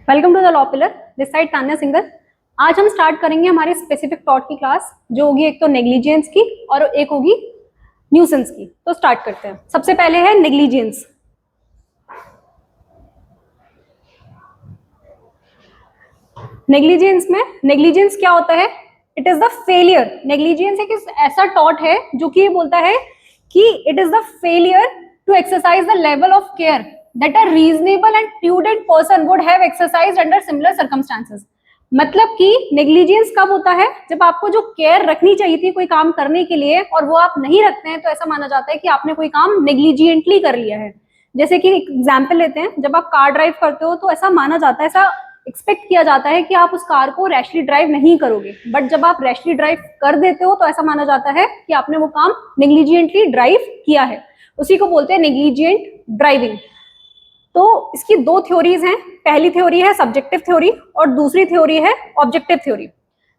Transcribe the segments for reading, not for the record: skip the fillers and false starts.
Welcome to the Law Pillar. This side Tanya Singer. आज हम start करेंगे हमारे स्पेसिफिक टॉट की क्लास, जो होगी एक तो नेग्लिजेंस की और एक होगी न्यूसेंस की। तो स्टार्ट करते हैं। सबसे पहले है नेग्लिजेंस। नेग्लिजेंस क्या होता है? It is the failure. Negligence एक ऐसा टॉट है जो कि ये बोलता है कि it is the failure to exercise the level of care that a reasonable and prudent person would have exercised under similar circumstances। मतलब कि नेग्लिजेंस कब होता है? जब आपको जो केयर रखनी चाहिए थी कोई काम करने के लिए और वो आप नहीं रखते हैं, तो ऐसा माना जाता है कि आपने कोई काम नेग्लिजेंटली कर लिया है। जैसे कि एग्जाम्पल लेते हैं, जब आप कार ड्राइव करते हो तो ऐसा माना जाता है, ऐसा एक्सपेक्ट किया जाता है कि आप उस कार को रैशली ड्राइव नहीं करोगे, बट जब आप रैशली ड्राइव कर देते हो तो ऐसा माना जाता है कि आपने वो काम नेग्लिजेंटली ड्राइव किया है। उसी को बोलते हैं नेग्लिजेंट ड्राइविंग। तो इसकी दो थ्योरीज हैं। पहली थ्योरी है सब्जेक्टिव थ्योरी और दूसरी थ्योरी है ऑब्जेक्टिव थ्योरी।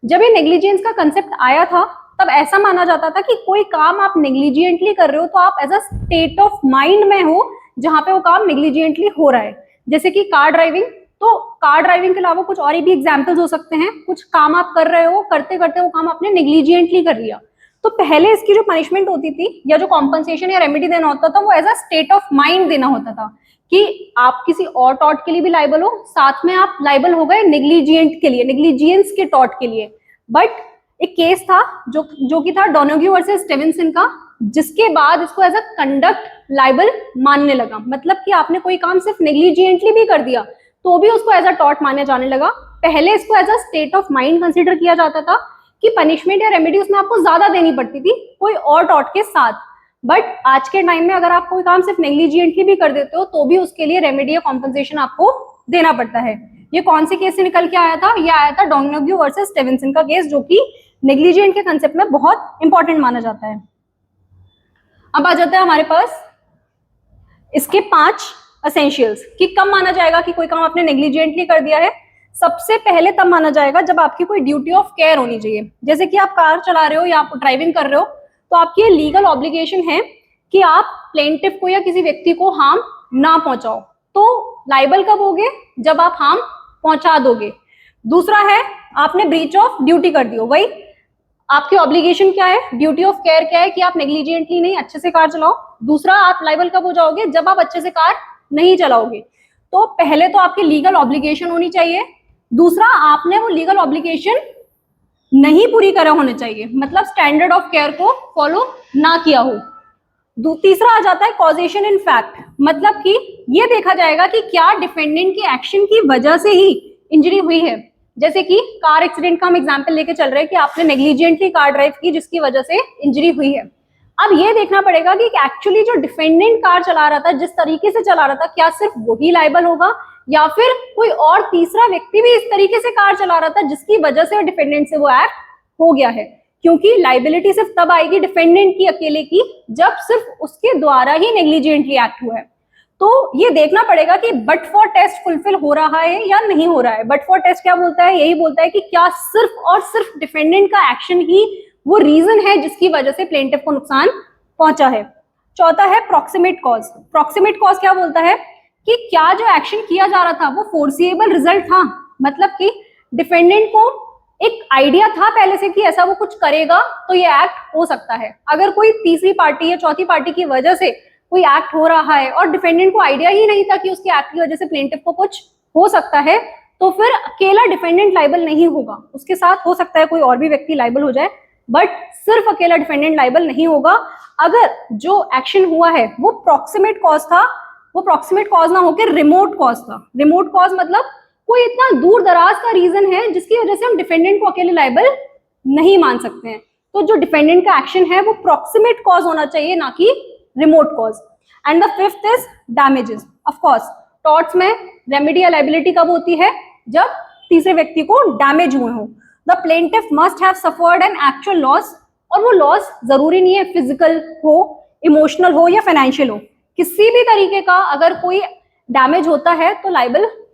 जब ये नेग्लिजेंस का कंसेप्ट आया था तब ऐसा माना जाता था कि कोई काम आप नेग्लिजेंटली कर रहे हो तो आप as a state of mind में हो जहां पे वो काम नेग्लिजेंटली हो रहा है। जैसे कि कार ड्राइविंग, तो कार ड्राइविंग के अलावा कुछ और भी एग्जाम्पल्स हो सकते हैं। कुछ काम आप कर रहे हो, करते करते वो काम आपने नेग्लिजेंटली कर लिया, तो पहले इसकी जो पनिशमेंट होती थी या जो कॉम्पनसेशन या रेमेडी देना होता था वो as a state of mind देना होता था कि आप किसी और टॉट के लिए भी लाइबल हो, साथ में आप लाइबल हो गए नेग्लिजेंट के लिए, नेग्लिजेंस के टॉट के लिए। बट एक केस था जो कि था डोनोग्यू वर्सेस स्टीवेंसन का, जिसके बाद इसको एज अ कंडक्ट लाइबल मानने लगा। मतलब कि आपने कोई काम सिर्फ नेग्लिजेंटली भी कर दिया तो भी उसको एज अ टॉट माने जाने लगा। पहले इसको as a state of mind consider किया जाता था कि पनिशमेंट या रेमेडी उसमें आपको ज्यादा देनी पड़ती थी कोई और टॉट के साथ। बट आज के टाइम में अगर आप कोई काम सिर्फ नेग्लिजेंटली भी कर देते हो तो भी उसके लिए रेमेडी या कॉम्पनसेशन आपको देना पड़ता है। ये कौन से केस से निकल के आया था? ये आया था डोनोग्यू वर्सेस स्टीवेंसन का केस, जो कि नेग्लिजेंट के कंसेप्ट में बहुत इंपॉर्टेंट माना जाता है। अब आ जाता है हमारे पास इसके 5 एसेंशियल्स कि कब माना जाएगा कि कोई काम आपने नेग्लिजेंटली कर दिया है। सबसे पहले तब माना जाएगा जब आपकी कोई ड्यूटी ऑफ केयर होनी चाहिए। जैसे कि आप कार चला रहे हो या आप ड्राइविंग कर रहे हो तो आपकी ये लीगल ऑब्लिगेशन है कि आप प्लेंटिफ को या किसी व्यक्ति को हार्म ना पहुंचाओ। तो लाइबल कब होगे? जब आप हार्म पहुंचा दोगे। दूसरा है आपने ब्रीच ऑफ ड्यूटी कर दी हो, वही आपकी ऑब्लिगेशन क्या है, ड्यूटी ऑफ केयर क्या है कि आप नेग्लिजेंटली नहीं अच्छे से कार चलाओ। दूसरा आप लाइबल कब हो जाओगे? जब आप अच्छे से कार नहीं चलाओगे। तो पहले तो आपकी लीगल ऑब्लिगेशन होनी चाहिए, दूसरा आपने वो लीगल ऑब्लिगेशन नहीं पूरी करा होने चाहिए, मतलब स्टैंडर्ड ऑफ केयर को फॉलो ना किया हो। तीसरा आ जाता है कॉजेशन इन फैक्ट, मतलब कि ये देखा जाएगा कि क्या डिफेंडेंट की एक्शन की वजह से ही इंजरी हुई है। जैसे कि कार एक्सीडेंट का हम एग्जांपल लेके चल रहे हैं कि आपने नेग्लिजेंटली कार ड्राइव की जिसकी वजह से इंजरी हुई है। अब ये देखना पड़ेगा कि एक्चुअली जो डिफेंडेंट कार चला रहा था, जिस तरीके से चला रहा था, क्या सिर्फ वही लाइबल होगा या फिर कोई और तीसरा व्यक्ति भी इस तरीके से कार चला रहा था जिसकी वजह से डिफेंडेंट से वो एक्ट हो गया है। क्योंकि लाइबिलिटी सिर्फ तब आएगी डिफेंडेंट की अकेले की जब सिर्फ उसके द्वारा ही नेग्लिजेंटली एक्ट हुआ है। तो ये देखना पड़ेगा कि बट फॉर टेस्ट फुलफिल हो रहा है या नहीं हो रहा है। बट फॉर टेस्ट क्या बोलता है? यही बोलता है कि क्या सिर्फ और सिर्फ डिफेंडेंट का एक्शन ही वो रीजन है जिसकी वजह से प्लेंटिफ को नुकसान पहुंचा है। चौथा है प्रॉक्सिमेट कॉज। प्रॉक्सिमेट कॉज क्या बोलता है कि क्या जो एक्शन किया जा रहा था वो फोर्सिएबल रिजल्ट था, मतलब कि डिफेंडेंट को एक आइडिया था पहले से कि ऐसा वो कुछ करेगा तो ये एक्ट हो सकता है। अगर कोई तीसरी पार्टी या चौथी पार्टी की वजह से कोई एक्ट हो रहा है और डिफेंडेंट को आइडिया ही नहीं था कि उसके एक्ट की वजह से प्लेंटिफ को कुछ हो सकता है, तो फिर अकेला डिफेंडेंट लाइबल नहीं होगा, उसके साथ हो सकता है कोई और भी व्यक्ति लाइबल हो जाए, बट सिर्फ अकेला डिफेंडेंट लाइबल नहीं होगा। अगर जो एक्शन हुआ है वो प्रॉक्सिमेट कॉज था, वो प्रॉक्सिमेट कॉज ना होकर रिमोट कॉज था। रिमोट कॉज मतलब कोई इतना दूर दराज का रीजन है जिसकी वजह से हम डिफेंडेंट को अकेले लाइबल नहीं मान सकते हैं। तो जो डिफेंडेंट का एक्शन है वो प्रॉक्सिमेट कॉज होना चाहिए, ना कि remote cause. And the fifth is damages. Of course torts में रेमेडी या लाइबिलिटी कब होती है? जब तीसरे व्यक्ति को डैमेज हुए हो। The plaintiff must have suffered an actual loss, और वो लॉस जरूरी नहीं है फिजिकल हो, इमोशनल हो या फाइनेंशियल हो, किसी भी तरीके का अगर कोई डैमेज होता है तो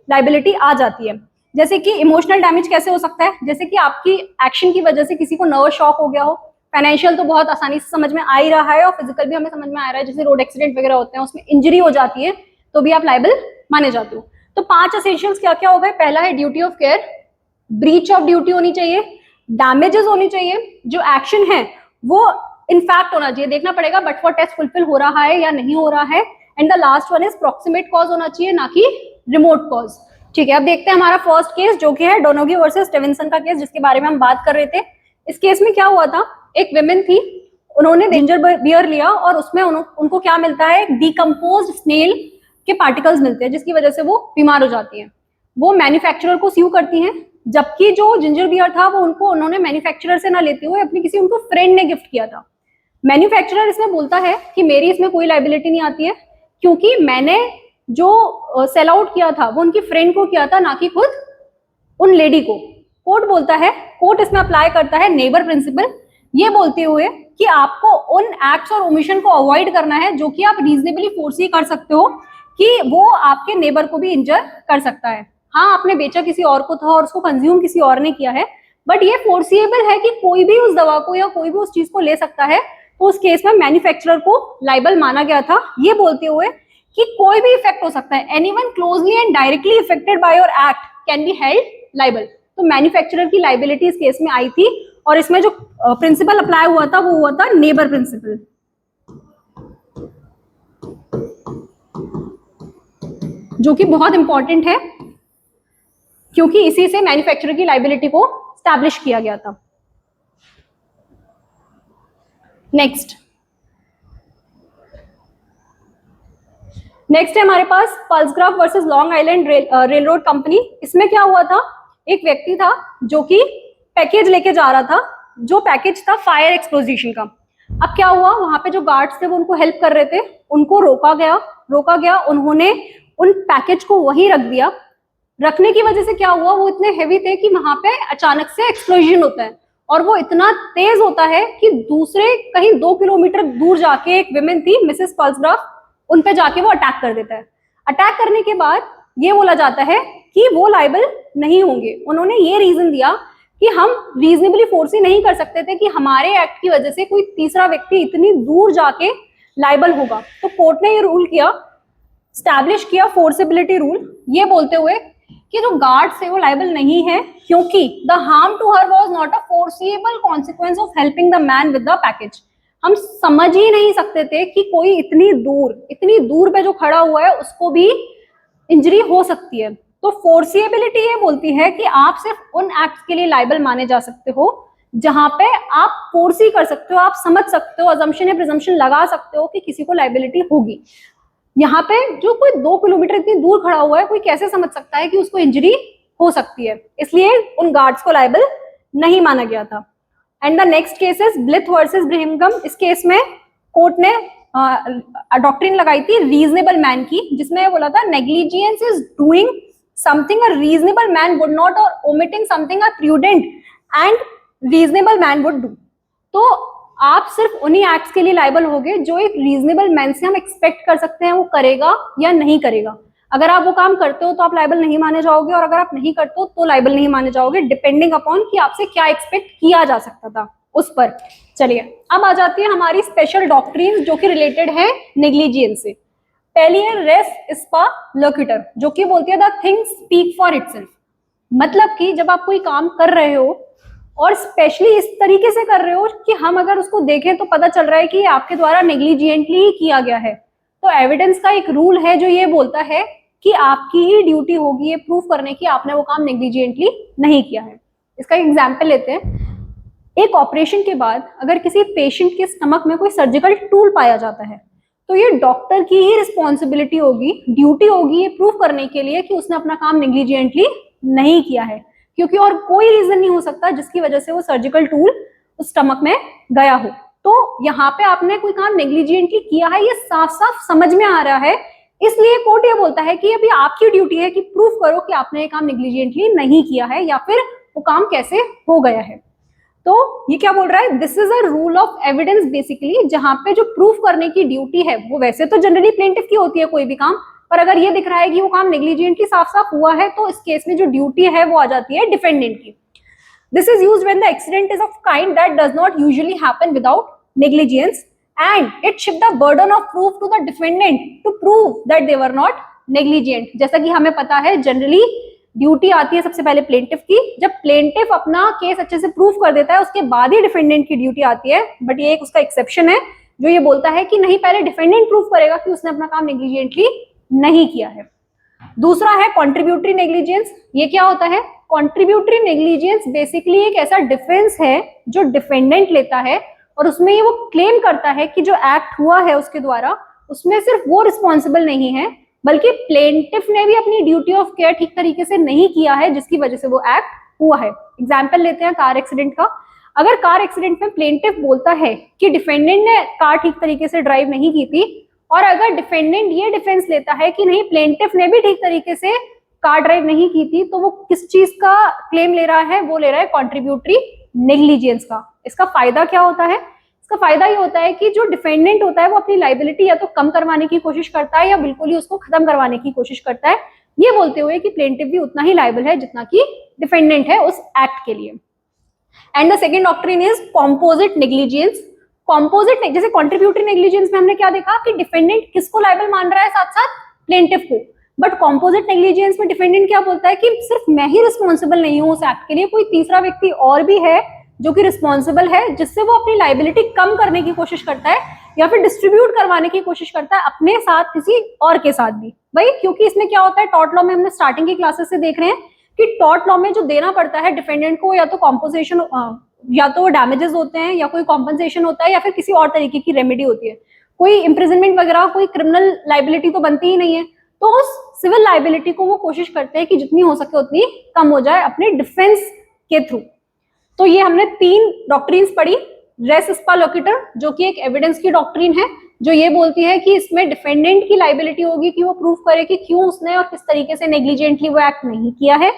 लाइबिलिटी आ जाती है। जैसे कि इमोशनल डैमेज कैसे हो सकता है? जैसे कि आपकी एक्शन की वजह से किसी को नर्वस शॉक हो गया हो। फाइनेंशियल तो बहुत आसानी से समझ में आ ही रहा है और फिजिकल भी हमें समझ में आ रहा है, जैसे रोड एक्सीडेंट वगैरह होते हैं उसमें इंजरी हो जाती है तो भी आप लाइबल माने जाते हो। तो 5 एसेंशियल्स क्या क्या हो गए? पहला है duty of care, breach of duty होनी चाहिए, डैमेजेस होनी चाहिए, जो एक्शन है वो इनफैक्ट होना चाहिए, देखना पड़ेगा बट फॉर टेस्ट फुलफिल हो रहा है या नहीं हो रहा है, and the last one is proximate cause होना चाहिए, ना कि रिमोट कॉज। ठीक है, अब देखते हैं हमारा फर्स्ट केस जो कि है डोनोगी वर्सेस स्टीवेंसन का केस, जिसके बारे में हम बात कर रहे थे। इस केस में क्या हुआ था, एक विमेन थी, उन्होंने जिंजर बियर लिया और उसमें उनको क्या मिलता है, डिकम्पोज्ड स्नेल के पार्टिकल्स मिलते हैं, जिसकी वजह से वो बीमार हो जाती हैं। वो मैन्युफैक्चरर को स्यू करती हैं, जबकि जो जिंजर बियर था वो उन्होंने मैन्युफैक्चरर से ना लेते हुए अपने किसी उनको फ्रेंड ने गिफ्ट किया था। मैन्युफैक्चरर इसमें बोलता है कि मेरी इसमें कोई लाइबिलिटी नहीं आती है, क्योंकि मैंने जो सेल आउट किया था वो उनकी फ्रेंड को किया था, ना कि खुद उन लेडी को। कोर्ट बोलता है, कोर्ट इसमें अप्लाई करता है नेबर प्रिंसिपल, ये बोलते हुए कि आपको उन एक्ट्स और ओमिशन को अवॉइड करना है जो कि आप रीजनेबली फोर्सी कर सकते हो कि वो आपके नेबर को भी इंजर कर सकता है। हाँ, आपने बेचा किसी और को था और उसको कंज्यूम किसी और ने किया है, बट ये फोर्सिएबल है कि कोई भी उस दवा को या कोई भी उस चीज को ले सकता है। तो उस केस में मैन्युफैक्चरर को लाइबल माना गया था, ये बोलते हुए कि कोई भी इफेक्ट हो सकता है, anyone closely and directly affected by your act can be held liable. तो मैन्युफैक्चरर की लाइबिलिटी इस केस में आई थी, और इसमें जो प्रिंसिपल अप्लाई हुआ था वो हुआ था नेबर प्रिंसिपल, जो कि बहुत इंपॉर्टेंट है क्योंकि इसी से मैन्युफैक्चरर की लाइबिलिटी को स्टैब्लिश किया गया था। नेक्स्ट है हमारे पास Palsgraf versus Long Island railroad company. इसमें क्या हुआ था, एक व्यक्ति था जो कि पैकेज लेके जा रहा था, जो पैकेज था फायर एक्सप्लोजिशन का। अब क्या हुआ, वहां पे जो गार्ड्स थे वो उनको हेल्प कर रहे थे, उनको रोका गया, उन्होंने उन पैकेज को वहीं रख दिया। रखने की वजह से क्या हुआ, वो इतने हेवी थे कि वहां पे अचानक से एक्सप्लोजन होता है, और वो इतना तेज होता है कि दूसरे कहीं 2 किलोमीटर दूर जाके एक विमेन थी मिसेस पल्सग्राफ, उन पे जाके वो अटैक कर देता है। अटैक करने के बाद ये बोला जाता है कि वो लाइबल नहीं होंगे। उन्होंने ये रीजन दिया कि हम रीजनेबली फोर्स ही नहीं कर सकते थे कि हमारे एक्ट की वजह से कोई तीसरा व्यक्ति इतनी दूर जाके लाइबल होगा। तो कोर्ट ने ये रूल किया, स्टैब्लिश किया फोर्सिबिलिटी रूल, ये बोलते हुए कि जो गार्ड्स है वो लाइबल नहीं है, क्योंकि the harm to her was not a foreseeable consequence of helping the man with the package. हम समझ ही नहीं सकते थे कि कोई इतनी दूर पे जो खड़ा हुआ है उसको भी इंजरी हो सकती है। तो फोर्सिएबिलिटी ये बोलती है कि आप सिर्फ उन एक्ट्स के लिए लाइबल माने जा सकते हो जहां पे आप फोर्स ही कर सकते हो, आप समझ सकते हो, अजम्पशन या प्रिजम्पशन लगा सकते हो कि किसी को लाइबिलिटी होगी। यहाँ पे जो कोई 2 किलोमीटर इतनी दूर खड़ा हुआ है, कोई कैसे समझ सकता है कि उसको इंजरी हो सकती है, इसलिए उन गार्ड्स को लाइबल नहीं माना गया था। And the next case is Blyth versus Birmingham. इस केस में कोर्ट ने डॉक्ट्रिन लगाई थी रीजनेबल मैन की, जिसमें बोला था negligence is doing something a reasonable man would not, और omitting something a prudent and reasonable man would do. तो आप सिर्फ उन्हीं एक्ट्स के लिए लाइबल होगे जो एक रीजनेबल मैन से हम एक्सपेक्ट कर सकते हैं वो करेगा या नहीं करेगा। अगर आप वो काम करते हो तो आप लाइबल नहीं माने जाओगे, और अगर आप नहीं करते हो तो लाइबल नहीं माने जाओगे, डिपेंडिंग अपॉन कि आपसे क्या एक्सपेक्ट किया जा सकता था उस पर। चलिए अब आ जाती है हमारी स्पेशल डॉक्ट्रिन जो कि रिलेटेड है नेग्लिजियंस से। पहली है रेस स्पा लोक्यूटर, जो कि बोलती है the thing speak for itself. मतलब कि जब आप कोई काम कर रहे हो और स्पेशली इस तरीके से कर रहे हो कि हम अगर उसको देखें तो पता चल रहा है कि आपके द्वारा नेग्लिजिएंटली ही किया गया है, तो एविडेंस का एक रूल है जो ये बोलता है कि आपकी ही ड्यूटी होगी ये प्रूफ करने की आपने वो काम नेग्लिजिएंटली नहीं किया है। इसका एग्जाम्पल लेते हैं। एक ऑपरेशन के बाद अगर किसी पेशेंट के स्टमक में कोई सर्जिकल टूल पाया जाता है, तो ये डॉक्टर की ही रिस्पॉन्सिबिलिटी होगी, ड्यूटी होगी ये प्रूफ करने के लिए कि उसने अपना काम नेग्लिजिएंटली नहीं किया है, क्योंकि और कोई रीजन नहीं हो सकता जिसकी वजह से वो सर्जिकल टूल उस स्टमक में गया हो। तो यहाँ पे आपने कोई काम नेग्लिजिएंटली किया है, ये साफ साफ समझ में आ रहा है, इसलिए कोर्ट ये बोलता है कि अभी आपकी ड्यूटी है कि प्रूफ करो कि आपने ये काम नेग्लिजिएंटली नहीं किया है या फिर वो काम कैसे हो गया है। तो ये क्या बोल रहा है, this is a rule of evidence basically, जहां पे जो प्रूफ करने की ड्यूटी है वो वैसे तो जनरली प्लेंटिफ की होती है कोई भी काम, पर अगर ये दिख रहा है कि वो काम नेग्लिजिएंटली साफ साफ हुआ है तो इस केस में जो ड्यूटी है वो आ जाती है डिफेंडेंट की। This is used when the accident is of kind that does not usually happen without negligence and it shift the burden of proof to the defendant to prove that they were not negligent. जैसा कि हमें पता है generally duty आती है सबसे पहले plaintiff की, जब प्लेंटिफ अपना केस अच्छे से प्रूव कर देता है उसके बाद ही डिफेंडेंट की ड्यूटी आती है। बट ये एक उसका एक्सेप्शन है जो ये बोलता है कि नहीं, पहले डिफेंडेंट प्रूव करेगा कि उसने अपना काम नेग्लिजेंटली नहीं किया है। दूसरा है कॉन्ट्रीब्यूटरी नेग्लिजेंस। ये क्या होता है? कॉन्ट्रीब्यूटरी नेग्लिजेंस बेसिकली एक ऐसा डिफेंस है जो डिफेंडेंट लेता है और उसमें ये वो क्लेम करता है कि जो एक्ट हुआ है उसके द्वारा उसमें सिर्फ वो रिस्पॉन्सिबल नहीं है बल्कि प्लेंटिफ ने भी अपनी ड्यूटी ऑफ केयर ठीक तरीके से नहीं किया है जिसकी वजह से वो एक्ट हुआ है। एग्जाम्पल लेते हैं कार एक्सीडेंट का। अगर कार एक्सीडेंट में प्लेंटिफ बोलता है कि डिफेंडेंट ने कार ठीक तरीके से ड्राइव नहीं की थी और अगर डिफेंडेंट ये डिफेंस लेता है कि नहीं, प्लेंटिफ ने भी ठीक तरीके से कार ड्राइव नहीं की थी, तो वो किस चीज का क्लेम ले रहा है? वो ले रहा है कॉन्ट्रीब्यूटरी नेग्लिजेंस का। इसका फायदा क्या होता है? इसका फायदा ये होता है कि जो डिफेंडेंट होता है वो अपनी लाइबिलिटी या तो कम करवाने की कोशिश करता है या बिल्कुल ही उसको खत्म करवाने की कोशिश करता है, ये बोलते हुए कि प्लेंटिफ भी उतना ही लाइबल है जितना कि डिफेंडेंट है उस एक्ट के लिए। And the second doctrine is composite negligence. Composite, जैसे कॉन्ट्रीब्यूटरी नेग्लिजेंस में हमने क्या देखा कि डिफेंडेंट किसको लाइबल मान रहा है? साथ साथ प्लेंटिफ को। बट कॉम्पोजिट नेग्लिजेंस में डिफेंडेंट क्या बोलता है कि सिर्फ मैं ही रिस्पॉन्सिबल नहीं हूं उस एक्ट के लिए, कोई तीसरा व्यक्ति और भी है जो कि रिस्पॉन्सिबल है, जिससे वो अपनी लाइबिलिटी कम करने की कोशिश करता है या फिर डिस्ट्रीब्यूट करवाने की कोशिश करता है अपने साथ किसी और के साथ भी। भाई क्योंकि इसमें क्या होता है, टॉर्ट लॉ में हमने स्टार्टिंग की क्लासेस से देख रहे हैं कि टॉर्ट लॉ में जो देना पड़ता है डिफेंडेंट को, या तो कॉम्पोजिशन, या तो डैमेजेस होते हैं या कोई कॉम्पनसेशन होता है या फिर किसी और तरीके की रेमेडी होती है। कोई इम्प्रिजनमेंट वगैरह, कोई क्रिमिनल लाइबिलिटी तो बनती ही नहीं है, तो उस सिविल लाइबिलिटी को वो कोशिश करते हैं कि जितनी हो सके उतनी कम हो जाए अपने डिफेंस के थ्रू। तो ये हमने 3 डॉक्ट्रिन्स पढ़ी। रेस स्पा लोकेटर जो कि एक एविडेंस की डॉक्ट्रिन है, जो ये बोलती है कि इसमें डिफेंडेंट की लाइबिलिटी होगी कि वो प्रूफ करे कि क्यों उसने और किस तरीके से नेग्लिजेंटली वो एक्ट नहीं किया है।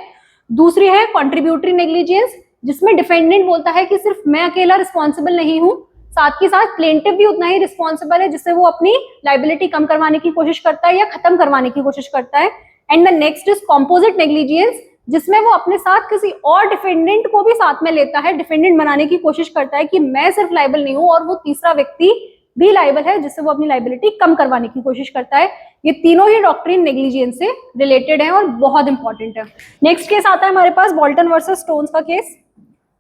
दूसरी है कॉन्ट्रीब्यूटरी नेग्लिजेंस, जिसमें डिफेंडेंट बोलता है कि सिर्फ मैं अकेला रिस्पॉन्सिबल नहीं हूं, साथ ही साथ प्लेंटिफ भी उतना ही रिस्पॉन्सिबल है, जिससे वो अपनी लाइबिलिटी कम करवाने की कोशिश करता है या खत्म करवाने की कोशिश करता है। And the next is composite negligence, जिसमें वो अपने साथ किसी और डिफेंडेंट को भी साथ में लेता है, डिफेंडेंट बनाने की कोशिश करता है कि मैं सिर्फ लाइबल नहीं हूं और वो तीसरा व्यक्ति भी लाइबल है, जिससे वो अपनी लाइबिलिटी कम करवाने की कोशिश करता है। ये तीनों ही डॉक्ट्रिन नेग्लिजेंस से रिलेटेड है और बहुत इंपॉर्टेंट है। नेक्स्ट केस आता है हमारे पास बोल्टन वर्सेस स्टोन्स का केस।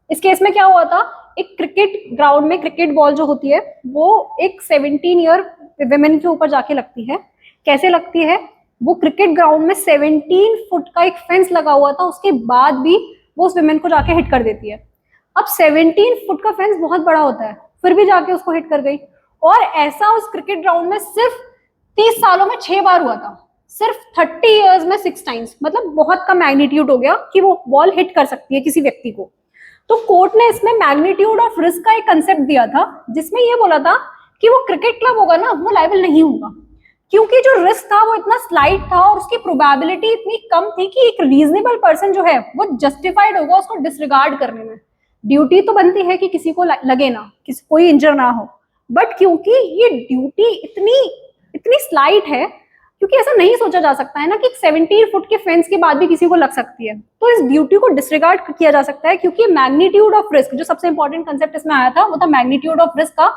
इस केस में क्या हुआ था, एक क्रिकेट ग्राउंड में क्रिकेट बॉल जो होती है वो एक 17 ईयर विमेन के ऊपर जाके लगती है। कैसे लगती है? वो क्रिकेट ग्राउंड में 17 फुट का एक फेंस लगा हुआ था, उसके बाद भी वो उस विमेन को जाके हिट कर देती है। अब 17 फुट का फेंस बहुत बड़ा होता है, फिर भी जाके उसको हिट कर गई। और ऐसा उस क्रिकेट ग्राउंड में सिर्फ 30 सालों में 6 बार हुआ था, सिर्फ 30 इयर्स में 6 टाइम्स। मतलब बहुत कम मैग्नीट्यूड हो गया कि वो बॉल हिट कर सकती है किसी व्यक्ति को। तो कोर्ट ने इसमें मैग्नीट्यूड ऑफ रिस्क का एक कंसेप्ट दिया था, जिसमें ये बोला था कि वो क्रिकेट क्लब होगा ना, वो लायबल नहीं होगा, क्योंकि जो रिस्क था वो इतना स्लाइट था और उसकी प्रोबेबिलिटी इतनी कम थी कि एक रीजनेबल पर्सन जो है वो जस्टिफाइड होगा उसको डिसरिगार्ड करने में। ड्यूटी तो बनती है कि किसी को लगे ना, किसी कोई इंजर ना हो, बट क्योंकि ये ड्यूटी इतनी स्लाइट है, क्योंकि ऐसा नहीं सोचा जा सकता है ना कि 17 फुट के फेंस के बाद भी किसी को लग सकती है, तो इस ड्यूटी को डिसरिगार्ड किया जा सकता है। क्योंकि मैग्नीट्यूड ऑफ रिस्क, जो सबसे इंपॉर्टेंट कंसेप्ट इसमें आया था वो था मैग्नीट्यूड ऑफ रिस्क का,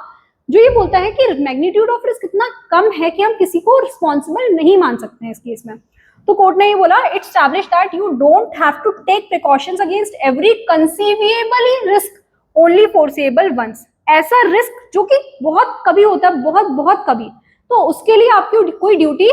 जो ये बोलता है कि मैग्नीट्यूड ऑफ रिस्क इतना कम है कि हम किसी को रिस्पॉन्सिबल नहीं मान सकते हैं इस केस में। तो कोर्ट ने ये बोला, it establish that you don't have to take precautions against every conceivable risk, only foreseeable ones. ऐसा रिस्क जो कि बहुत कभी होता है, बहुत कभी, तो उसके लिए आपकी कोई ड्यूटी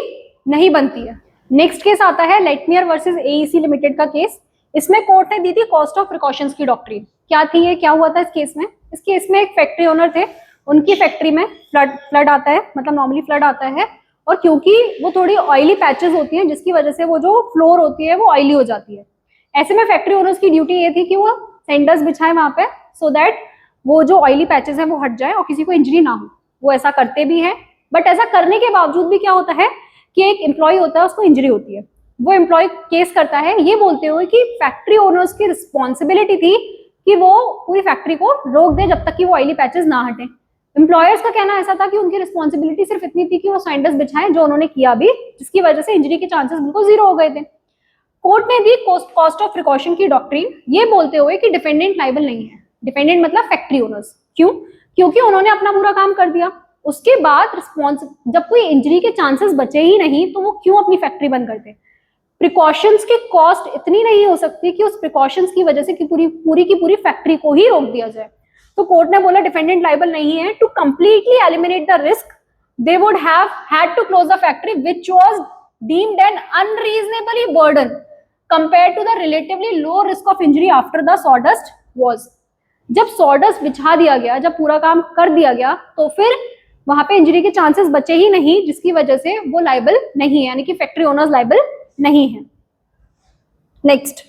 नहीं बनती है। नेक्स्ट केस आता है लेटमियर वर्सेस एईसी लिमिटेड का केस। इसमें कोर्ट ने दी थी कॉस्ट ऑफ प्रिकॉशंस की डॉक्ट्रिन। क्या थी ये, क्या हुआ था इस केस में? इस केस में एक फैक्ट्री ओनर थे, उनकी फैक्ट्री में फ्लड आता है, मतलब नॉर्मली फ्लड आता है, और क्योंकि वो थोड़ी ऑयली पैचेस होती हैं जिसकी वजह से वो जो फ्लोर होती है वो ऑयली हो जाती है। ऐसे में फैक्ट्री ओनर्स की ड्यूटी ये थी कि वो सेंडर्स बिछाए वहां पे, सो दैट वो जो ऑयली पैचेस हैं वो हट जाए और किसी को इंजरी ना हो। वो ऐसा करते भी हैं, बट ऐसा करने के बावजूद भी क्या होता है कि एक एम्प्लॉय होता है, उसको इंजरी होती है। वो एम्प्लॉय केस करता है ये बोलते हुए कि फैक्ट्री ओनर्स की रिस्पॉन्सिबिलिटी थी कि वो पूरी फैक्ट्री को रोक दे जब तक कि वो ऑयली पैचेस ना हटे। एम्प्लॉयर्स का कहना ऐसा था कि उनकी रिस्पॉन्सिबिलिटी सिर्फ इतनी थी कि वो साइंडर्स बिछाएं, जो उन्होंने किया भी, जिसकी वजह से इंजरी के चांसेस बिल्कुल 0 हो गए थे। कोर्ट ने दी कॉस्ट ऑफ प्रिकॉशन की डॉक्ट्रिन, ये बोलते हुए कि डिफेंडेंट लायबल नहीं है। डिफेंडेंट मतलब फैक्ट्री ओनर्स। क्यों? क्योंकि उन्होंने अपना पूरा काम कर दिया, उसके बाद रिस्पॉन्स, जब कोई इंजरी के चांसेस बचे ही नहीं तो वो क्यों अपनी फैक्ट्री बंद करते? प्रिकॉशंस की कॉस्ट इतनी नहीं हो सकती कि उस प्रिकॉशंस की वजह से कि पूरी की पूरी फैक्ट्री को ही रोक दिया जाए। तो कोर्ट ने बोला डिफेंडेंट लायबल नहीं है। To completely eliminate the risk they would have had to close the factory, which was deemed an unreasonably burden compared to the relatively low risk of injury after the sawdust was। जब sawdust बिछा दिया गया, जब पूरा काम कर दिया गया, तो फिर वहां पे इंजरी के चांसेस बचे ही नहीं, जिसकी वजह से वो लाइबल नहीं है, यानी कि फैक्ट्री ओनर्स लाइबल नहीं है। नेक्स्ट,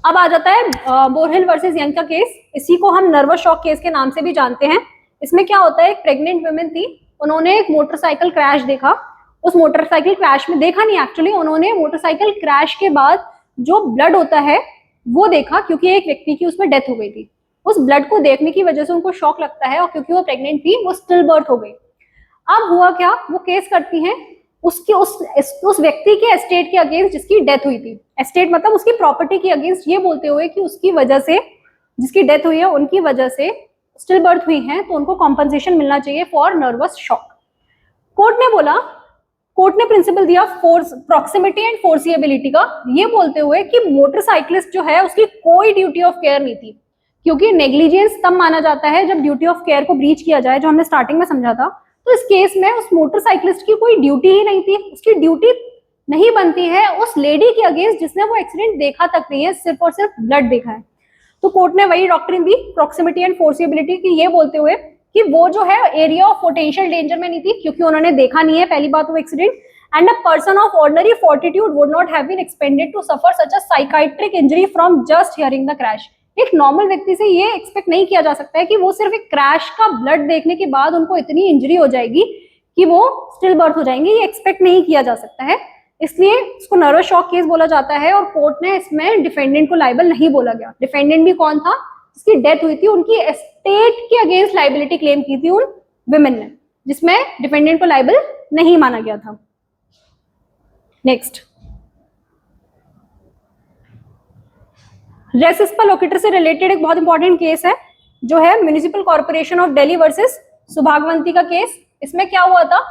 अब आ जाता है बोरहिल वर्सेस यंग का केस। इसी को हम नर्वस शॉक केस के नाम से भी जानते हैं। इसमें क्या होता है, एक प्रेग्नेंट वुमेन थी, उन्होंने एक मोटरसाइकिल क्रैश देखा। उस मोटरसाइकिल क्रैश में देखा नहीं, एक्चुअली उन्होंने मोटरसाइकिल क्रैश के बाद जो ब्लड होता है वो देखा, क्योंकि एक व्यक्ति की उसमें डेथ हो गई थी। उस ब्लड को देखने की वजह से उनको शॉक लगता है, और क्योंकि वो प्रेग्नेंट थी वो स्टिल बर्थ हो गई। अब हुआ क्या, वो केस करती हैं उसकी उस व्यक्ति के एस्टेट के अगेंस्ट जिसकी डेथ हुई थी। एस्टेट मतलब उसकी प्रॉपर्टी के अगेंस्ट, ये बोलते हुए कि उसकी वजह से, जिसकी डेथ हुई है उनकी वजह से स्टिल बर्थ हुई है, तो उनको कॉम्पनसेशन मिलना चाहिए फॉर नर्वस शॉक। कोर्ट ने बोला, कोर्ट ने प्रिंसिपल दिया फोर्स, प्रॉक्सिमिटी एंड फोर्सिएबिलिटी का, ये बोलते हुए कि मोटरसाइकिलिस्ट जो है उसकी कोई ड्यूटी ऑफ केयर नहीं थी, क्योंकि नेग्लिजेंस तब माना जाता है जब ड्यूटी ऑफ केयर को ब्रीच किया जाए, जो हमने स्टार्टिंग में समझा था। तो इस केस में उस मोटरसाइकिलिस्ट की कोई ड्यूटी ही नहीं थी, उसकी ड्यूटी नहीं बनती है उस लेडी के अगेंस्ट जिसने वो एक्सीडेंट देखा तक नहीं है, सिर्फ और सिर्फ ब्लड देखा है। तो कोर्ट ने वही डॉक्ट्रिन दी, प्रॉक्सिमिटी एंड फोर्सिबिलिटी की, ये बोलते हुए कि वो जो है एरिया ऑफ पोटेंशियल डेंजर में नहीं थी, क्योंकि उन्होंने देखा नहीं है पहली बात वो accident, and a person of ordinary fortitude would not have been expended to suffer such a psychiatric injury from just hearing the crash. एक नॉर्मल व्यक्ति से ये एक्सपेक्ट नहीं किया जा सकता है कि वो सिर्फ एक क्रैश का ब्लड देखने के बाद उनको इतनी इंजरी हो जाएगी कि वो स्टिल बर्थ हो जाएंगे, ये एक्सपेक्ट नहीं किया जा सकता है। इसलिए इसको नर्वस शॉक केस बोला जाता है, और कोर्ट ने इसमें डिफेंडेंट को लाइबल नहीं बोला गया। डिफेंडेंट भी कौन था, जिसकी डेथ हुई थी, उनकी एस्टेट के अगेंस्ट लाइबिलिटी क्लेम की थी उन विमेन ने, जिसमें डिफेंडेंट को लाइबल नहीं माना गया था। नेक्स्ट, रेसिस्पा लोकेटर से रिलेटेड एक बहुत इंपॉर्टेंट केस है, जो है municipal corporation of Delhi versus Subhagwanti का केस। इसमें क्या हुआ था,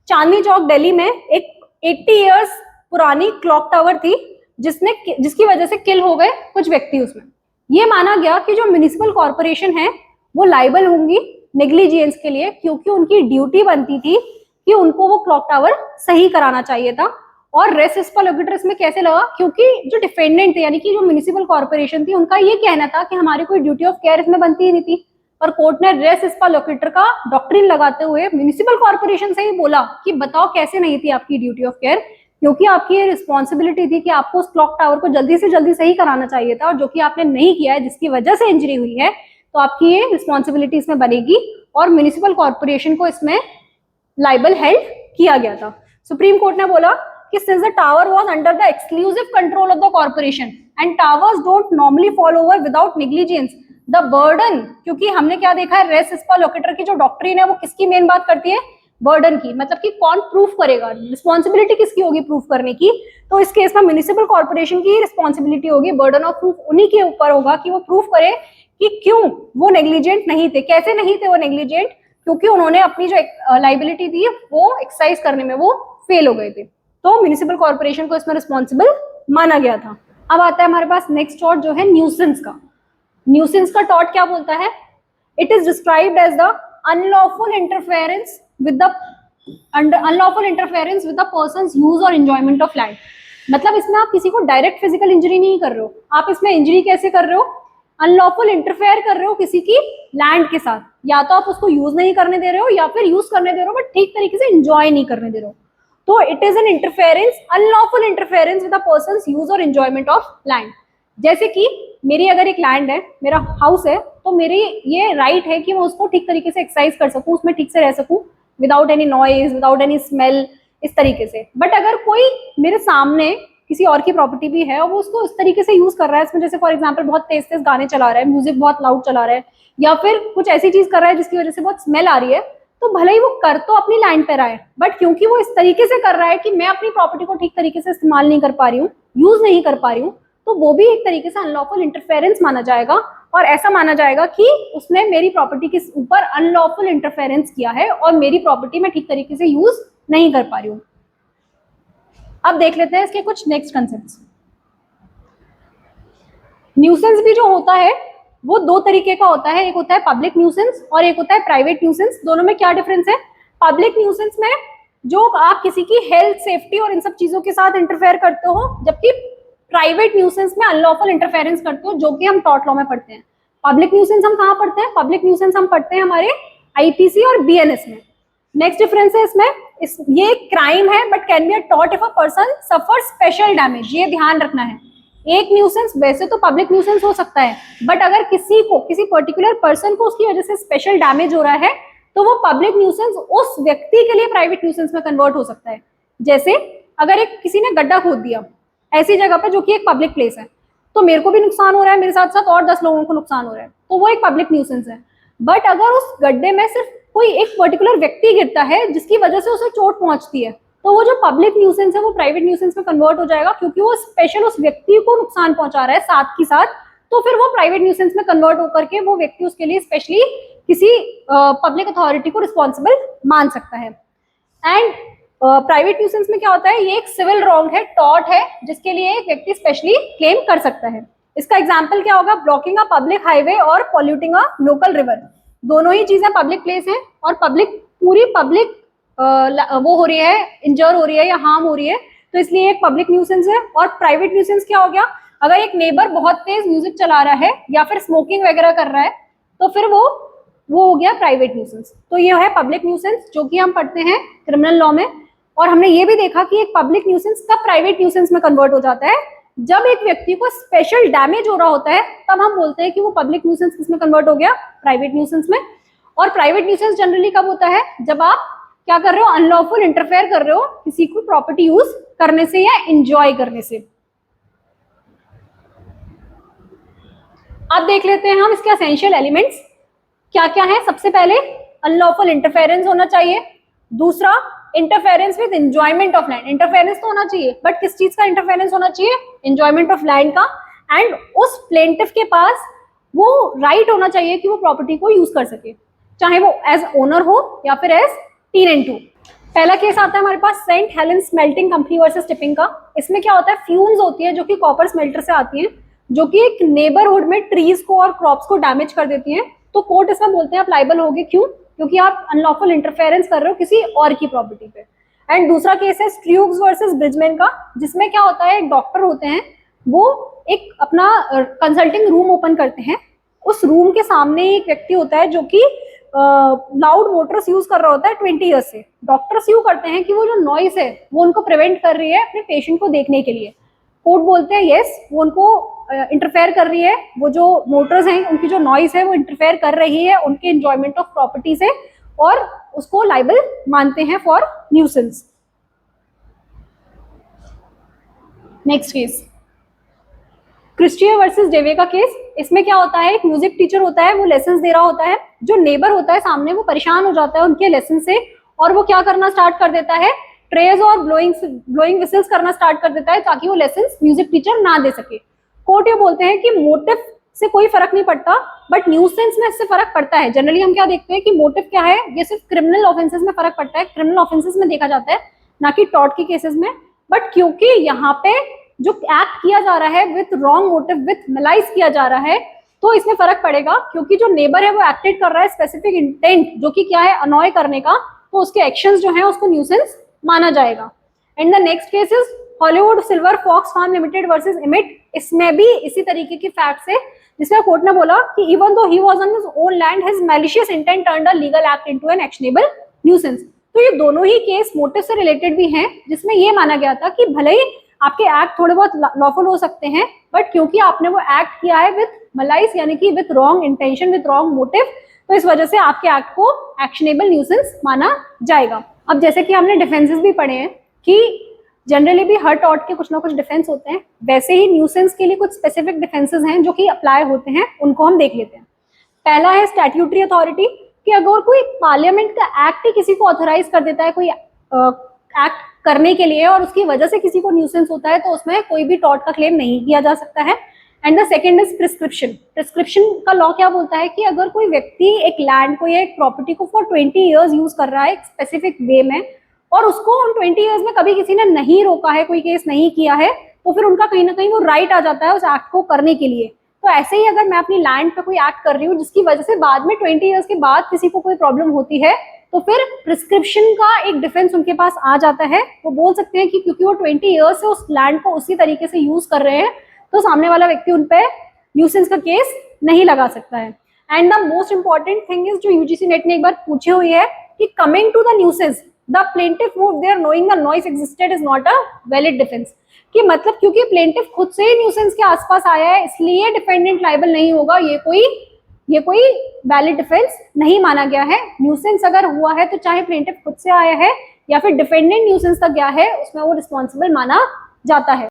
चांदनी चौक दिल्ली में एक 80 इयर्स पुरानी क्लॉक टावर थी, जिसकी वजह से किल हो गए कुछ व्यक्ति उसमें। ये माना गया कि जो म्युनिसिपल कॉर्पोरेशन है वो लाइबल होंगी नेग्लिजेंस के लिए, क्योंकि उनकी ड्यूटी बनती थी कि उनको वो क्लॉक टावर सही कराना चाहिए था। और रेस रिस्पा लोकेटर इसमें कैसे लगा, क्योंकि जो डिफेंडेंट थे, यानी कि जो म्युनिसिपल कॉर्पोरेशन थी, उनका ये कहना था कि हमारी कोई ड्यूटी ऑफ केयर इसमें बनती ही नहीं थी। पर कोर्ट ने रेस रिस्पा लोकेटर का डॉक्ट्रिन लगाते हुए म्युनिसिपल कॉर्पोरेशन से ही बोला कि बताओ कैसे नहीं थी आपकी ड्यूटी ऑफ केयर, क्योंकि आपकी ये रिस्पॉन्सिबिलिटी थी कि आपको उस क्लॉक टावर को जल्दी से जल्दी सही कराना चाहिए था, और जो कि आपने नहीं किया है, जिसकी वजह से इंजरी हुई है, तो आपकी ये रिस्पॉन्सिबिलिटी इसमें बनेगी, और म्युनिसिपल कॉर्पोरेशन को इसमें लाइबल हेल्ड किया गया था। सुप्रीम कोर्ट ने बोला कि since the tower was under the exclusive control of the corporation and towers don't normally fall over without negligence, the burden, क्योंकि हमने क्या देखा है, रेस रिस्पा लोकेटर की जो डॉक्ट्रिन है वो किसकी मेन बात करती है, बर्डन की, मतलब कि कौन प्रूफ करेगा, रिस्पॉन्सिबिलिटी किसकी होगी प्रूफ करने की। तो इस केस में म्युनिसिपल कॉर्पोरेशन की रिस्पॉन्सिबिलिटी होगी, बर्डन ऑफ प्रूफ उन्हीं के ऊपर होगा कि वो प्रूफ करे कि क्यों वो नेग्लिजेंट नहीं थे, कैसे नहीं थे वो नेग्लिजेंट, क्योंकि उन्होंने अपनी जो लाइबिलिटी थी वो एक्सरसाइज करने में वो फेल हो गए थे। तो म्युनिसिपल कॉर्पोरेशन को इसमें रिस्पॉन्सिबल माना गया था। अब आता है हमारे पास नेक्स्ट टॉट, जो है न्यूसेंस का। न्यूसेंस का टॉट क्या बोलता है, it is described as the unlawful interference with the person's use or enjoyment of land. मतलब इसमें आप किसी को डायरेक्ट फिजिकल इंजरी नहीं कर रहे हो, आप इसमें इंजरी कैसे कर रहे हो, अनलॉफुल इंटरफेयर कर रहे हो किसी की लैंड के साथ, या तो आप उसको यूज नहीं करने दे रहे हो या फिर यूज करने दे रहे हो बट ठीक तरीके से एंजॉय नहीं करने दे रहे हो। तो it is an interference, unlawful interference with the person's use or enjoyment of land. जैसे कि मेरी अगर एक लैंड है, मेरा हाउस है, तो मेरी ये राइट है कि मैं उसको ठीक तरीके से एक्सरसाइज कर सकूं, उसमें ठीक से रह सकूं, without any noise, without any smell, इस तरीके से। बट अगर कोई मेरे सामने किसी और की प्रॉपर्टी भी है और वो उसको उस तरीके से यूज कर रहा है, इसमें जैसे फॉर एग्जांपल बहुत तेज तेज गाने चला रहा है, म्यूजिक बहुत लाउड चला रहा है, या फिर कुछ ऐसी चीज कर रहा है जिसकी वजह से बहुत स्मेल आ रही है, तो भले ही वो कर तो अपनी लैंड पे रहा है, बट क्योंकि वो इस तरीके से कर रहा है कि मैं अपनी प्रॉपर्टी को ठीक तरीके से इस्तेमाल नहीं कर पा रही हूँ, यूज नहीं कर पा रही हूँ, तो वो भी एक तरीके से अनलॉफुल इंटरफेरेंस माना जाएगा और ऐसा माना जाएगा कि उसने मेरी प्रॉपर्टी के ऊपर अनलॉफुल इंटरफेरेंस किया है और मेरी प्रॉपर्टी मैं ठीक तरीके से यूज नहीं कर पा रही हूँ। अब देख लेते हैं इसके कुछ नेक्स्ट कंसेप्ट्स। न्यूसेंस भी जो होता है वो दो तरीके का होता है, एक होता है पब्लिक न्यूसेंस और एक होता है प्राइवेट न्यूसेंस। दोनों में क्या डिफरेंस है? पब्लिक न्यूसेंस में जो आप किसी की हेल्थ, सेफ्टी और इन सब चीजों के साथ इंटरफेयर करते हो, जबकि प्राइवेट न्यूसेंस में अनलॉफुल इंटरफेरेंस करते हो, जो कि हम टॉर्ट लॉ में पढ़ते हैं। पब्लिक न्यूसेंस हम कहाँ पढ़ते हैं? पब्लिक न्यूसेंस हम पढ़ते हैं हमारे आईपीसी और बीएनएस में। नेक्स्ट डिफरेंस है इसमें, ये क्राइम है but can be a tort if a person suffer special damage. ये ध्यान रखना है, एक न्यूसेंस वैसे तो पब्लिक न्यूसेंस हो सकता है, बट अगर किसी को, किसी पर्टिकुलर पर्सन को उसकी वजह से स्पेशल डैमेज हो रहा है तो वो पब्लिक न्यूसेंस उस व्यक्ति के लिए प्राइवेट न्यूसेंस में कन्वर्ट हो सकता है। जैसे अगर एक किसी ने गड्ढा खोद दिया ऐसी जगह पे जो कि एक पब्लिक प्लेस है, तो मेरे को भी नुकसान हो रहा है, मेरे साथ साथ और 10 लोगों को नुकसान हो रहा है, तो वो एक पब्लिक न्यूसेंस है। बट अगर उस गड्ढे में सिर्फ कोई एक पर्टिकुलर व्यक्ति गिरता है जिसकी वजह से उसे चोट पहुंचती है, तो वो जो पब्लिक न्यूसेंस है वो प्राइवेट न्यूसेंस में कन्वर्ट हो जाएगा, क्योंकि वो स्पेशल उस व्यक्ति को नुकसान पहुंचा रहा है साथ ही साथ, तो फिर वो प्राइवेट न्यूसेंस में कन्वर्ट होकर के वो व्यक्ति उसके लिए स्पेशली किसी पब्लिक अथॉरिटी को रिस्पॉन्सिबल मान सकता है। एंड प्राइवेट न्यूसेंस में क्या होता है? ये एक सिविल रॉन्ग है, टॉर्ट है, जिसके लिए एक व्यक्ति स्पेशली क्लेम कर सकता है। इसका एग्जाम्पल क्या होगा? ब्लॉकिंग अ पब्लिक हाईवे और पॉल्यूटिंग अ लोकल रिवर। दोनों ही चीजें पब्लिक प्लेस है और पूरी पब्लिक वो हो रही है, इंजर हो रही है या हार्म हो रही है, तो इसलिए एक पब्लिक न्यूसेंस है। और प्राइवेट न्यूसेंस क्या हो गया? अगर एक नेबर बहुत तेज म्यूजिक चला रहा है या फिर स्मोकिंग वगैरह कर रहा है, तो फिर वो हो गया प्राइवेट न्यूसेंस। तो ये है पब्लिक न्यूसेंस, जो कि हम पढ़ते हैं क्रिमिनल लॉ में। और हमने ये भी देखा कि एक पब्लिक न्यूसेंस कब प्राइवेट न्यूसेंस में कन्वर्ट हो जाता है? जब एक व्यक्ति को स्पेशल डैमेज हो रहा होता है, तब हम बोलते हैं कि वो पब्लिक न्यूसेंस किसमें कन्वर्ट हो गया? प्राइवेट न्यूसेंस में। और प्राइवेट न्यूसेंस जनरली कब होता है? जब आप क्या कर रहे हो? अनलॉफुल इंटरफेयर कर रहे हो किसी को प्रॉपर्टी यूज करने से या एंजॉय करने से। अब देख लेते हैं हम इसके एसेंशियल एलिमेंट्स क्या क्या है। सबसे पहले अनलॉफुल इंटरफेरेंस होना चाहिए। दूसरा, interference with enjoyment of land. Interference तो होना चाहिए, बट किस चीज का इंटरफेरेंस होना चाहिए? एंजॉयमेंट ऑफ लैंड का। एंड उस प्लेंटिफ के पास वो राइट होना चाहिए कि वो प्रॉपर्टी को यूज कर सके, चाहे वो एज ओनर हो या फिर एज टेनेंट हो। पहला केस आता है हमारे पास Saint Helen Smelting company versus Tipping का। इसमें क्या होता है? फ्यूम्स होती है जो कि कॉपर स्मेल्टर से आती है, जो कि एक नेबरहुड में ट्रीज को और क्रॉप्स को डैमेज कर देती है। तो कोर्ट इसमें बोलते हैं आप लाइबल होगे। क्यों? क्योंकि आप अनलॉफुल इंटरफेरेंस कर रहे हो किसी और की प्रॉपर्टी पे। एंड दूसरा केस है स्ट्रूग्स वर्सेस ब्रिजमैन का, जिसमें क्या होता है? एक डॉक्टर होते हैं, वो एक अपना कंसल्टिंग रूम ओपन करते हैं। उस रूम के सामने एक व्यक्ति होता है जो कि लाउड मोटर्स यूज कर रहा होता है 20 ईयर्स से। डॉक्टर्स यू करते हैं कि वो जो नॉइस है वो उनको प्रिवेंट कर रही है अपने पेशेंट को देखने के लिए। कोर्ट बोलते हैं यस, वो उनको इंटरफेयर कर रही है, वो जो मोटर्स हैं उनकी जो नॉइस है वो इंटरफेयर कर रही है उनके एंजॉयमेंट ऑफ प्रॉपर्टी से, और उसको लाइबल मानते हैं for nuisance. Next case Christie versus Davey का केस। इसमें क्या होता है? एक म्यूजिक टीचर होता है, वो लेसन दे रहा होता है। जो नेबर होता है सामने, वो परेशान हो जाता है उनके लेसन से, और वो क्या करना स्टार्ट कर देता है? ट्रेज और ब्लोइंग विसल्स करना स्टार्ट कर देता है, ताकि वो लेसन म्यूजिक टीचर ना दे सके। कोर्ट ये बोलते हैं कि मोटिव से कोई फर्क नहीं पड़ता, बट न्यूसेंस में इससे फर्क पड़ता है। जनरली हम क्या देखते हैं कि मोटिव क्या है, ये सिर्फ क्रिमिनल ऑफेंसेस में फर्क पड़ता है, क्रिमिनल ऑफेंसेस में देखा जाता है, ना कि टॉर्ट के केसेस में। बट क्योंकि यहाँ पे जो एक्ट किया जा रहा है विथ रॉन्ग मोटिव, विथ मलाइज किया जा रहा है, तो इसमें फर्क पड़ेगा। क्योंकि जो नेबर है वो एक्टेड कर रहा है स्पेसिफिक इंटेंट, जो कि क्या है? अनॉय करने का, तो उसके एक्शंस जो है उसको न्यूसेंस माना जाएगा। And the next case is Hollywood Silver Fox Farm Limited versus Emmett. इसमें भी इसी तरीके की फैक्ट्स है, जिसमें कोर्ट ने बोला कि even though he was on his own land, his malicious intent turned a legal act into an actionable nuisance. तो ये दोनों ही केस मोटिव से रिलेटेड भी हैं, जिसमें ये माना गया था कि भले ही आपके एक्ट थोड़े बहुत लॉफुल हो सकते हैं, बट क्योंकि आपने वो एक्ट किया है विथ मलाइस, यानी कि with wrong intention, with wrong motive, तो इस वजह से आपके एक्ट को एक्शनेबल न्यूसेंस माना जाएगा। अब जैसे कि हमने डिफेंसेस भी पढ़े हैं कि जनरली भी हर टॉर्ट के कुछ ना कुछ डिफेंस होते हैं, वैसे ही न्यूसेंस के लिए कुछ स्पेसिफिक डिफेंसेस हैं जो कि अप्लाई होते हैं, उनको हम देख लेते हैं। पहला है स्टैट्यूटरी अथॉरिटी, कि अगर कोई पार्लियामेंट का एक्ट ही किसी को ऑथराइज कर देता है कोई एक्ट करने के लिए, और उसकी वजह से किसी को न्यूसेंस होता है, तो उसमें कोई भी टॉर्ट का क्लेम नहीं किया जा सकता है। And the second is prescription. Prescription का लॉ क्या बोलता है कि अगर कोई व्यक्ति एक लैंड को या एक प्रॉपर्टी को फॉर 20 ईयर्स यूज कर रहा है एक स्पेसिफिक वे में, और उसको उन 20 ईयर्स में कभी किसी ने नहीं रोका है, कोई केस नहीं किया है, तो फिर उनका कहीं ना कहीं वो राइट आ जाता है उस एक्ट को करने के लिए। तो ऐसे ही अगर मैं अपनी लैंड पे कोई एक्ट कर रही हूँ जिसकी वजह से बाद में 20 ईयर्स के बाद किसी को कोई प्रॉब्लम होती है, तो फिर प्रिस्क्रिप्शन का एक डिफेंस उनके पास आ जाता है। वो बोल सकते हैं कि क्योंकि वो 20 ईयर्स से उस लैंड को उसी तरीके से यूज कर रहे हैं, तो सामने वाला व्यक्ति उन पे न्यूसेंस का केस नहीं लगा सकता है। And the most important thing is जो यूजीसी नेट ने एक बार पूछी हुई है कि coming to the nuisance the plaintiff move there knowing the noise existed is not a valid defence. कि मतलब क्योंकि प्लेंटिफ खुद से ही न्यूसेंस के आसपास आया है इसलिए डिफेंडेंट लायबल नहीं होगा, ये कोई वैलिड डिफेंस नहीं माना गया है। न्यूसेंस अगर हुआ है तो चाहे प्लेंटिफ खुद से आया है या फिर डिफेंडेंट न्यूसेंस तक गया है, उसमें वो रिस्पॉन्सिबल माना जाता है।